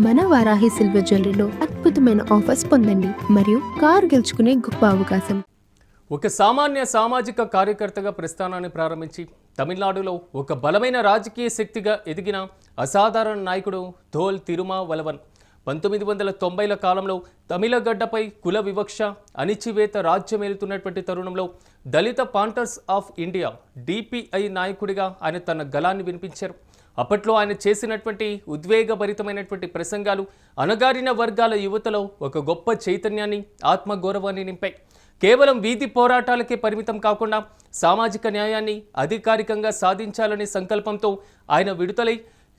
మన వారాహి సిల్వర్ జ్యువెలరీలో అద్భుతమైన ఆఫర్స్ పొందండి మరియు కారు గెలుచుకునే గొప్ప అవకాశం. ఒక సామాన్య సామాజిక కార్యకర్తగా ప్రస్థానాన్ని ప్రారంభించి తమిళనాడులో ఒక బలమైన రాజకీయ శక్తిగా ఎదిగిన అసాధారణ నాయకుడు ధోల్ తిరుమావలవన్ 1990ల కాలంలో తమిళగడ్డపై కుల వివక్ష అణిచివేత రాజ్యమేలుతున్నటువంటి తరుణంలో దళిత పాంటర్స్ ఆఫ్ ఇండియా డిపిఐ నాయకుడిగా ఆయన తన గళాన్ని వినిపించారు. అప్పట్లో ఆయన చేసినటువంటి ఉద్వేగభరితమైనటువంటి ప్రసంగాలు అణగారిన వర్గాల యువతలో ఒక గొప్ప చైతన్యాన్ని ఆత్మగౌరవాన్ని నింపాయి. కేవలం వీధి పోరాటాలకే పరిమితం కాకుండా సామాజిక న్యాయాన్ని అధికారికంగా సాధించాలనే సంకల్పంతో ఆయన విడుదలై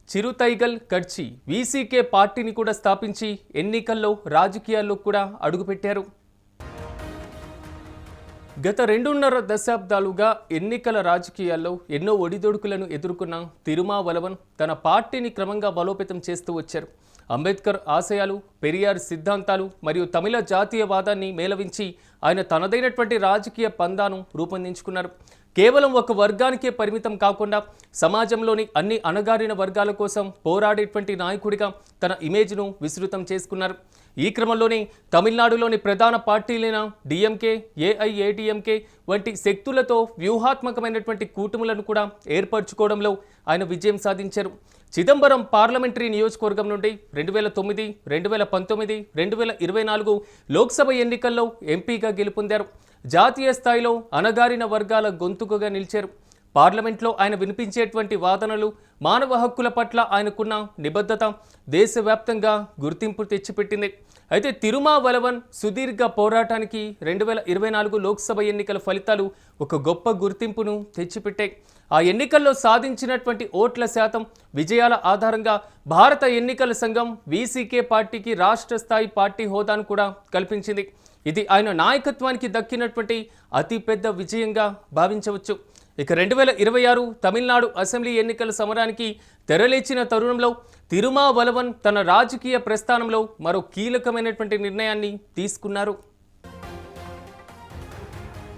చిరుతైగల్ కడ్చి వీసీకే పార్టీని కూడా స్థాపించి ఎన్నికల్లో రాజకీయాల్లో కూడా అడుగుపెట్టారు. గత 2.5 దశాబ్దాలుగా ఎన్నికల రాజకీయాల్లో ఎన్నో ఒడిదొడుకులను ఎదుర్కొన్న తిరుమావలవన్ తన పార్టీని క్రమంగా బలోపేతం చేస్తూ వచ్చారు. అంబేద్కర్ ఆశయాలు, పెరియార్ సిద్ధాంతాలు మరియు తమిళ జాతీయవాదాన్ని మేళవించి ఆయన తనదైనటువంటి రాజకీయ పందాను రూపొందించుకున్నారు. కేవలం ఒక వర్గానికే పరిమితం కాకుండా సమాజంలోని అన్ని అణగారిన వర్గాల కోసం పోరాడేటువంటి నాయకుడిగా తన ఇమేజ్ను విస్తృతం చేసుకున్నారు. ఈ క్రమంలోనే తమిళనాడులోని ప్రధాన పార్టీలైన డిఎంకే, ఏఐఏడిఎంకే వంటి శక్తులతో వ్యూహాత్మకమైనటువంటి కూటములను కూడా ఏర్పరచుకోవడంలో ఆయన విజయం సాధించారు. చిదంబరం పార్లమెంటరీ నియోజకవర్గం నుండి 2009, 2019, 2024 లోక్సభ ఎన్నికల్లో ఎంపీగా గెలుపొందారు. జాతీయ స్థాయిలో అణగారిన వర్గాల గొంతుకగా నిలిచారు. పార్లమెంట్లో ఆయన వినిపించేటువంటి వాదనలు, మానవ హక్కుల పట్ల ఆయనకున్న నిబద్ధత దేశవ్యాప్తంగా గుర్తింపు తెచ్చిపెట్టింది. అయితే తిరుమావలవన్ సుదీర్ఘ పోరాటానికి 2024 లోక్సభ ఎన్నికల ఫలితాలు ఒక గొప్ప గుర్తింపును తెచ్చిపెట్టాయి. ఆ ఎన్నికల్లో సాధించినటువంటి ఓట్ల శాతం విజయాల ఆధారంగా భారత ఎన్నికల సంఘం వీసీకే పార్టీకి రాష్ట్ర స్థాయి పార్టీ హోదాను కూడా కల్పించింది. ఇది ఆయన నాయకత్వానికి దక్కినటువంటి అతిపెద్ద విజయంగా భావించవచ్చు. ఇక 2026 తమిళనాడు అసెంబ్లీ ఎన్నికల సమరానికి తెరలేచిన తరుణంలో తిరుమావలవన్ తన రాజకీయ ప్రస్థానంలో మరో కీలకమైనటువంటి నిర్ణయాన్ని తీసుకున్నారు.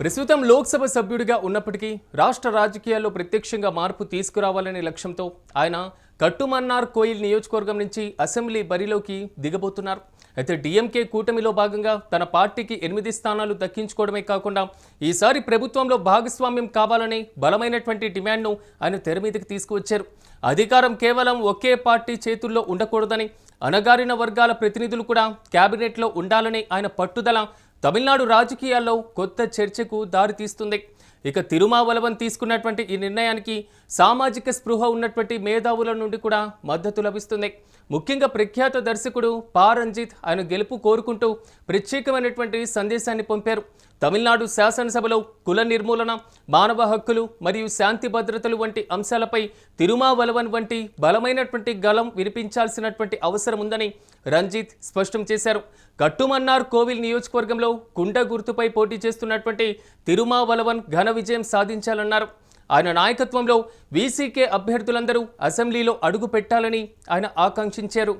ప్రస్తుతం లోక్సభ సభ్యుడిగా ఉన్నప్పటికీ రాష్ట్ర రాజకీయాల్లో ప్రత్యక్షంగా మార్పు తీసుకురావాలనే లక్ష్యంతో ఆయన కట్టుమన్నార్ కోయిల్ నియోజకవర్గం నుంచి అసెంబ్లీ బరిలోకి దిగబోతున్నారు. అయితే డిఎంకే కూటమిలో భాగంగా తన పార్టీకి 8 స్థానాలు దక్కించుకోవడమే కాకుండా ఈసారి ప్రభుత్వంలో భాగస్వామ్యం కావాలనే బలమైనటువంటి డిమాండ్ను ఆయన తెర మీదకి తీసుకువచ్చారు. అధికారం కేవలం ఒకే పార్టీ చేతుల్లో ఉండకూడదని, అణగారిన వర్గాల ప్రతినిధులు కూడా కేబినెట్లో ఉండాలనే ఆయన పట్టుదల తమిళనాడు రాజకీయాల్లో కొత్త చర్చకు దారితీస్తుంది. ఇక తిరుమావలవన్ తీసుకున్నటువంటి ఈ నిర్ణయానికి సామాజిక స్పృహ ఉన్నటువంటి మేధావుల నుండి కూడా మద్దతు లభిస్తుంది. ముఖ్యంగా ప్రఖ్యాత దర్శకుడు పా రంజిత్ ఆయన గెలుపు కోరుకుంటూ ప్రత్యేకమైనటువంటి సందేశాన్ని పంపారు. తమిళనాడు శాసనసభలో కుల నిర్మూలన, మానవ హక్కులు మరియు శాంతి భద్రతలు వంటి అంశాలపై తిరుమావలవన్ వంటి బలమైనటువంటి గళం వినిపించాల్సినటువంటి అవసరం ఉందని రంజిత్ స్పష్టం చేశారు. కట్టుమన్నార్ కోవిల్ నియోజకవర్గంలో కుండ గుర్తుపై పోటీ చేస్తున్నటువంటి తిరుమావలవన్ ఘన విజయం సాధించాలన్నారు. ఆయన నాయకత్వంలో వీసీకే అభ్యర్థులందరూ అసెంబ్లీలో అడుగు పెట్టాలని ఆయన ఆకాంక్షించారు.